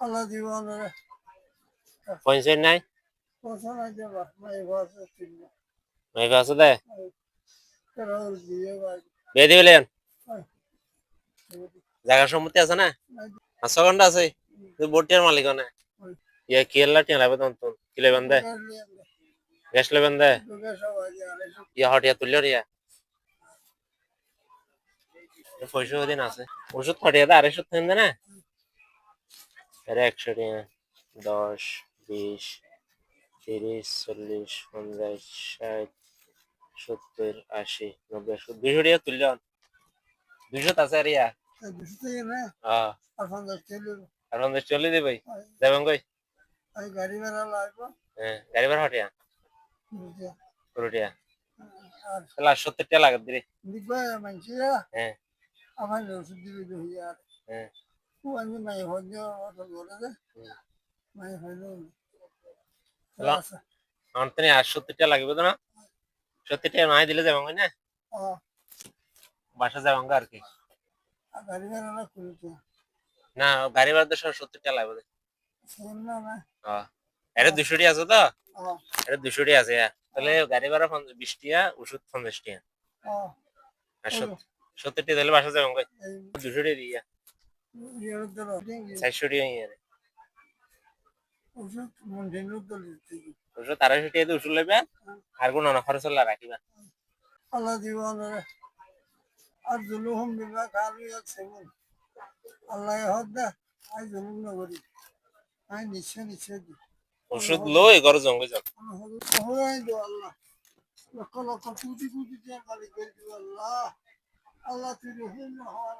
আল্লাহ দিব আমারে পয়সা নাই পছন্দ দেবা মাই ভাষা ছিল মাই কাছে দে তারা দিয়ে ভাই বিয়ে দিবেন জায়গা সম্পত্তি আছে না 500 ঘন্টা আছে তুই বোটের মালিক না ইয়া কেলা টিয়া লাগবে তো কিলে বন্ধে গ্যাস লে বন্ধে ইয়া হটিয়া তুলিও রিয়া পয়সা দিন আছে ওষুধ হটিয়া দে 250 থাকেন না আরে 100 টিয়া 10 20 30 40 50 60 70 80 90 200 টিয়া তুলিও 200 আছে রিয়া হ্যাঁ আর 50 চলে দে ভাই যাবেন কই গাড়ি ভাড়া লাগবে হ্যাঁ গাড়ি ভাড়া হটিয়া পুরোটিয়া তাহলে 70 টাকা লাগে দিরে দিবা মানছিরা হ্যাঁ আমার ওষুধ দিবে হইয়া আর হ্যাঁ আমি মাই হজে অত বলে দে মাই হইলো আন্তনি 70 টাকা লাগবে তো না 70 টাকা নাই দিলে যাবেন কই না বাসা যাবেন আর কি গাড়ি ভাড়া না করিতে না গাড়ি ভাড়া তো 70 টাকা লাগবে সেম না না হ্যাঁ এটা 200 টাকা আছে তো এটা 200 টাকা আছে তাহলে গাড়ি ভাড়া 20 টাকা ওষুধ 50 টাকা আর 70 টাকা দিলে বাসা যাবেন কই 200 টাকা দিয়া 400 টাকা ইয়ে ওষুধ মন্দিরের তো দিতে ওষুধ 250 টাকা দিয়ে ওষুধ লইবে আর কোনো না খরচ হলে রাখিবা আল্লাহ দিব আমারে আর জুলুম বিমা খালি আছে আল্লাহ হদ্দা আই জুলুম না করি আই নিশ্চয় দি ওষুধ লই ঘরে জঙ্গল যাও হরাই দো আল্লাহ লক্ষ লক্ষ কোটি কোটি টাকা মালিক আল্লাহ আল্লাহ তুই রহিম না হওয়ার